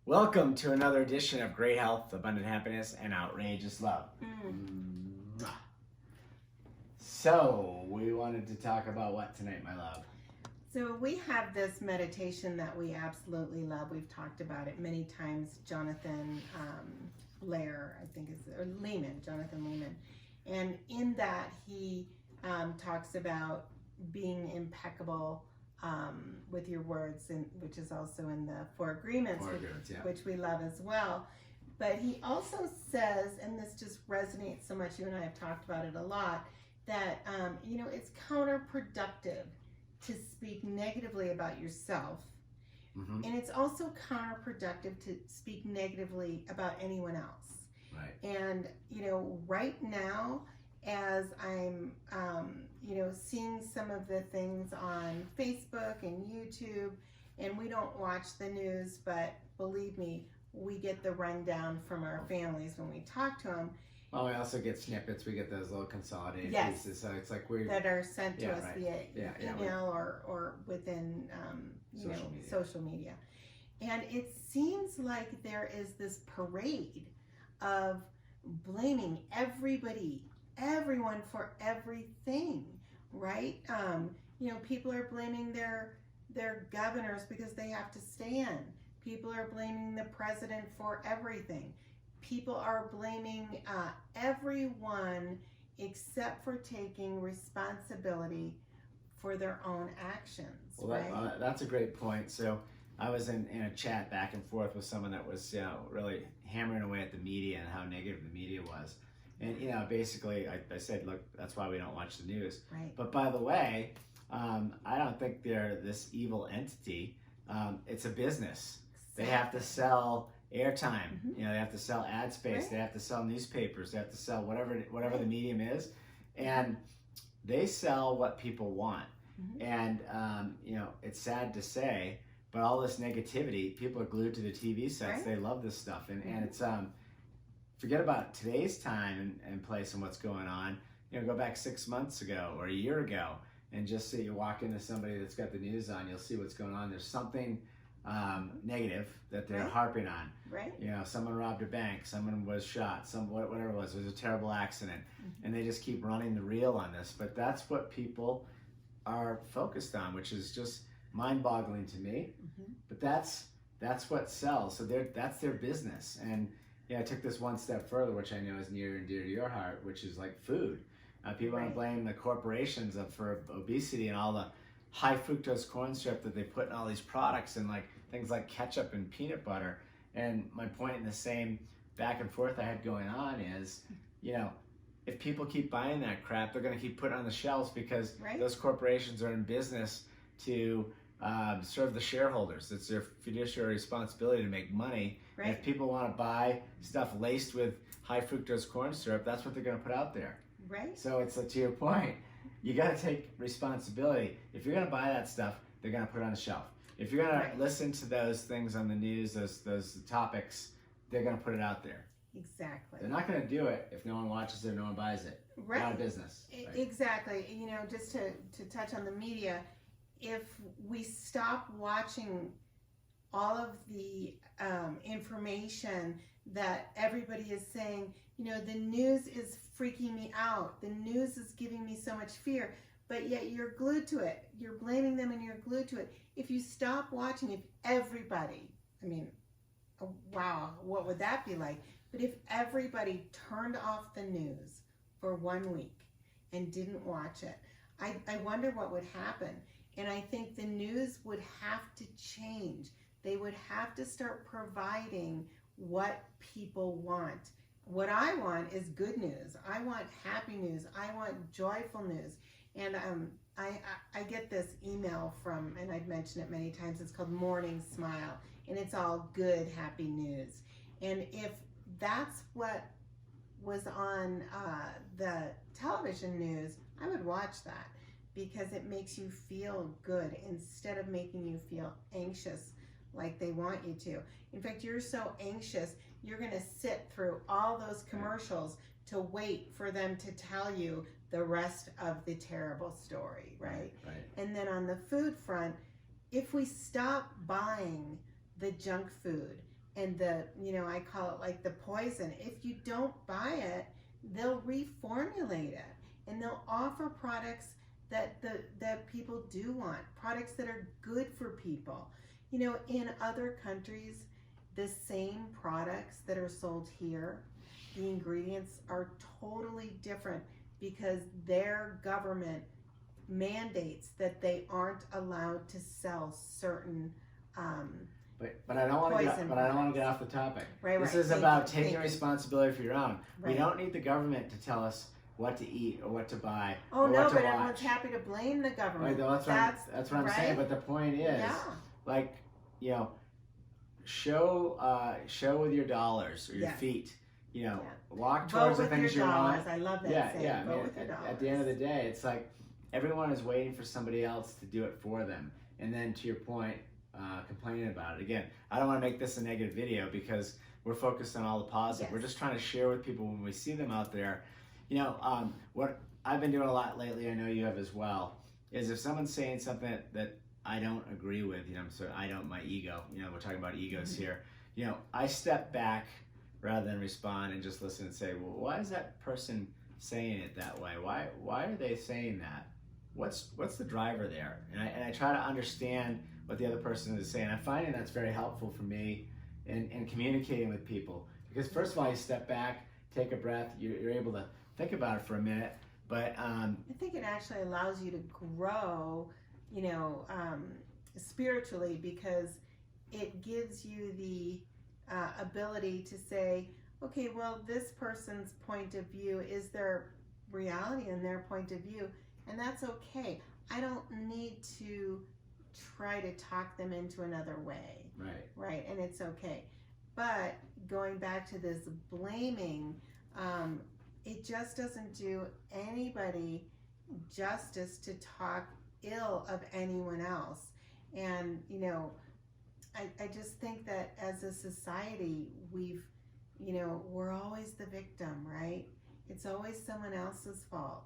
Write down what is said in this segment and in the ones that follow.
Welcome to another edition of Great Health, Abundant Happiness, and Outrageous Love. Mwah. So, we wanted to talk about what tonight, my love? So we have this meditation that we absolutely love. We've talked about it many times. Jonathan Lair, I think is, or Lehman, Jonathan Lehman. And in that he talks about being impeccable with your words, and which is also in the Four Agreements, which we love as well. But he also says, and this just resonates so much, you and I have talked about it a lot, that it's counterproductive to speak negatively about yourself. Mm-hmm. And it's also counterproductive to speak negatively about anyone else. Right. And, right now, as I'm, seeing some of the things on Facebook and YouTube, and we don't watch the news, but believe me, we get the rundown from our families when we talk to them. Well, we also get snippets. We get those little consolidated pieces. So it's like that are sent to us right. via email or within social media. And it seems like there is this parade of blaming everyone for everything, right? People are blaming their governors because they have to stand. People are blaming the president for everything. People are blaming everyone except for taking responsibility for their own actions. Well, right? That's a great point. So I was in a chat back and forth with someone that was really hammering away at the media and how negative the media was. And basically I said, look, that's why we don't watch the news. Right. But by the way, I don't think they're this evil entity. It's a business. Exactly. They have to sell airtime. Mm-hmm. They have to sell ad space. Right. They have to sell newspapers. They have to sell whatever the medium is, and they sell what people want. Mm-hmm. And it's sad to say, but all this negativity, people are glued to the TV sets. Right. They love this stuff, and it's forget about today's time and place and what's going on. Go back 6 months ago or a year ago, and just see you walk into somebody that's got the news on. You'll see what's going on. There's something negative that they're harping on. Right. Someone robbed a bank, someone was shot, whatever it was a terrible accident. Mm-hmm. And they just keep running the reel on this. But that's what people are focused on, which is just mind-boggling to me. Mm-hmm. But that's what sells. So that's their business. And I took this one step further, which I know is near and dear to your heart, which is like food. People want to blame the corporations for obesity and all the high fructose corn syrup that they put in all these products, and like things like ketchup and peanut butter. And my point in the same back and forth I had going on is, if people keep buying that crap, they're going to keep putting it on the shelves because those corporations are in business to serve the shareholders. It's their fiduciary responsibility to make money. Right. And if people want to buy stuff laced with high fructose corn syrup, that's what they're going to put out there. Right. So it's to your point, you got to take responsibility. If you're going to buy that stuff, they're going to put it on the shelf. If you're going to listen to those things on the news, those topics, they're going to put it out there. Exactly. They're not going to do it if no one watches it or no one buys it. Right. Not a business. Right? Exactly. Just to touch on the media, if we stop watching all of the information that everybody is saying, the news is freaking me out. The news is giving me so much fear, but yet you're glued to it. You're blaming them and you're glued to it. If you stop watching, if everybody, wow, what would that be like? But if everybody turned off the news for 1 week and didn't watch it, I wonder what would happen. And I think the news would have to change. They would have to start providing what people want. What I want is good news. I want happy news. I want joyful news. And I get this email from, and I've mentioned it many times, it's called Morning Smile. And it's all good, happy news. And if that's what was on the television news, I would watch that because it makes you feel good instead of making you feel anxious like they want you to. In fact, you're so anxious, you're going to sit through all those commercials to wait for them to tell you the rest of the terrible story, right? Right. And then on the food front, if we stop buying the junk food and the, I call it like the poison. If you don't buy it, they'll reformulate it, and they'll offer products that people do want, products that are good for people. In other countries, the same products that are sold here, the ingredients are totally different because their government mandates that they aren't allowed to sell certain but I don't want to poison get, but I don't want to get off the topic. This is about taking responsibility for your own. We don't need the government to tell us what to eat or what to buy. Oh or no, what to but watch. everyone's happy to blame the government. Right, that's what I'm right? saying. But the point is, like, show with your dollars or your feet. Walk towards the things you want. I love that saying. Vote with your dollars. At the end of the day, it's like everyone is waiting for somebody else to do it for them. And then to your point, complaining about it. Again, I don't want to make this a negative video because we're focused on all the positive. Yes. We're just trying to share with people when we see them out there. What I've been doing a lot lately, I know you have as well, is if someone's saying something that I don't agree with, my ego, we're talking about egos here. I step back rather than respond and just listen and say, well, why is that person saying it that way? Why are they saying that? What's the driver there? And I try to understand what the other person is saying. I'm finding that's very helpful for me in communicating with people. Because first of all, you step back, take a breath, you're able to think about it for a minute. But I think it actually allows you to grow, spiritually, because it gives you the ability to say, okay, well, this person's point of view is their reality and their point of view, and that's okay. I don't need to try to talk them into another way. Right, and it's okay. But going back to this blaming, it just doesn't do anybody justice to talk ill of anyone else. And I just think that as a society, we're always the victim, right? It's always someone else's fault.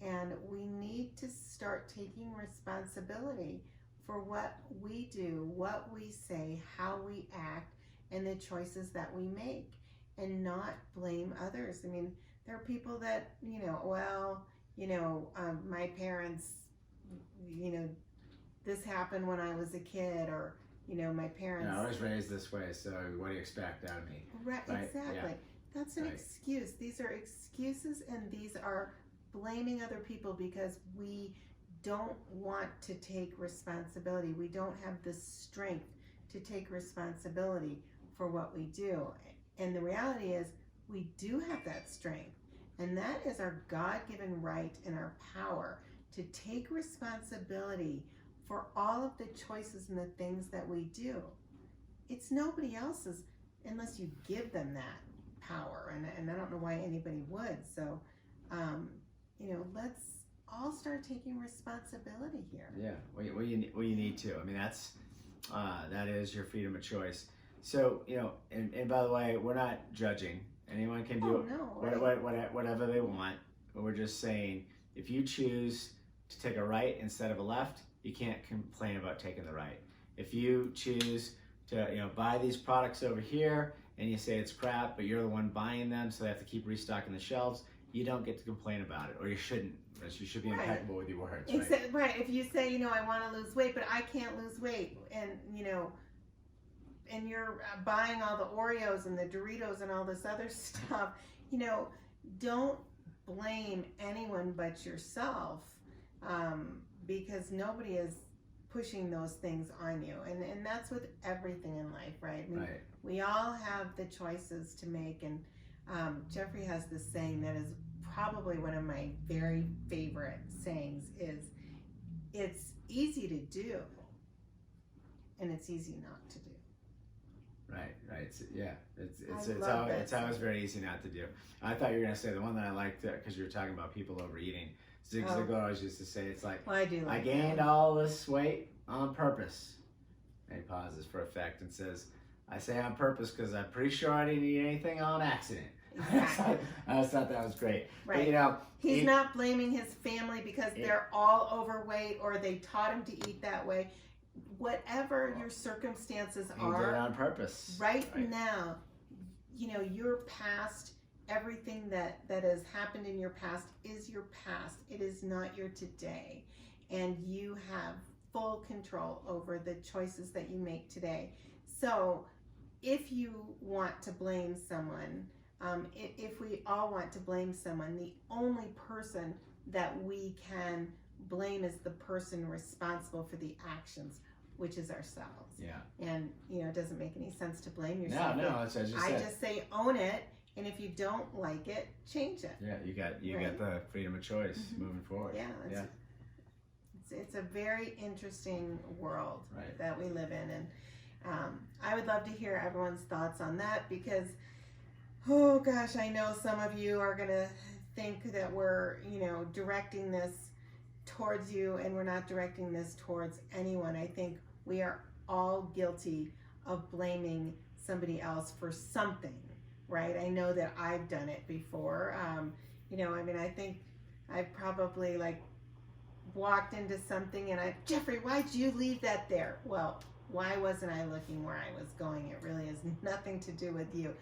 And we need to start taking responsibility for what we do, what we say, how we act, and the choices that we make, and not blame others. I mean, there are people that, my parents, this happened when I was a kid, or, my parents. I was raised this way, so what do you expect out of me? Right, exactly. Yeah. That's an excuse. These are excuses, and these are blaming other people because we don't want to take responsibility. We don't have the strength to take responsibility for what we do. And the reality is, we do have that strength. And that is our God-given right and our power to take responsibility for all of the choices and the things that we do. It's nobody else's unless you give them that power. And I don't know why anybody would. So, let's all start taking responsibility here. Yeah, well, you need to. I mean, that is your freedom of choice. So, and by the way, we're not judging. Anyone can do whatever they want. But we're just saying, if you choose to take a right instead of a left, you can't complain about taking the right. If you choose to buy these products over here and you say it's crap, but you're the one buying them, so they have to keep restocking the shelves, you don't get to complain about it, or you shouldn't. You should be impeccable with your words. Right. If you say, I want to lose weight, but I can't lose weight, and and you're buying all the Oreos and the Doritos and all this other stuff, don't blame anyone but yourself, because nobody is pushing those things on you. And that's with everything in life, right? I mean, we all have the choices to make. And Jeffrey has this saying that is probably one of my very favorite sayings is, it's easy to do, and it's easy not to do. Right. It's always very easy not to do. I thought you were gonna say the one that I liked because you were talking about people overeating. Zig Ziglar always used to say, it's like, I gained all this weight on purpose. And he pauses for effect and says, I say on purpose because I'm pretty sure I didn't eat anything on accident. Exactly. I just thought that was great. Right. But, he's not blaming his family because they're all overweight or they taught him to eat that way. whatever your circumstances You did it are on purpose. right now, you know, your past, everything that has happened in your past is your past. It is not your today. And you have full control over the choices that you make today. So if you want to blame someone, if we all want to blame someone, the only person that we can blame is the person responsible for the actions, which is ourselves. Yeah. And, you know, it doesn't make any sense to blame yourself. No, that's as you I said. just say own it, and if you don't like it, change it. Yeah, you got Right? the freedom of choice moving forward. Yeah, it's a very interesting world Right. that we live in, and I would love to hear everyone's thoughts on that, because oh gosh, I know some of you are gonna think that we're, you know, directing this towards you, and we're not directing this towards anyone. I think we are all guilty of blaming somebody else for something, right? I know that I've done it before. You know, I mean, I think I've probably like walked into something and Jeffrey, why'd you leave that there? Well, why wasn't I looking where I was going? It really has nothing to do with you.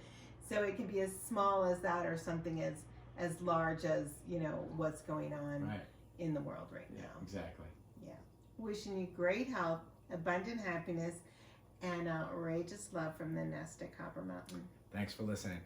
So it can be as small as that, or something as large as, you know, what's going on Right. in the world right Yeah, now. exactly. Yeah. Wishing you great health, abundant happiness, and outrageous love from the nest at Copper Mountain. Thanks for listening.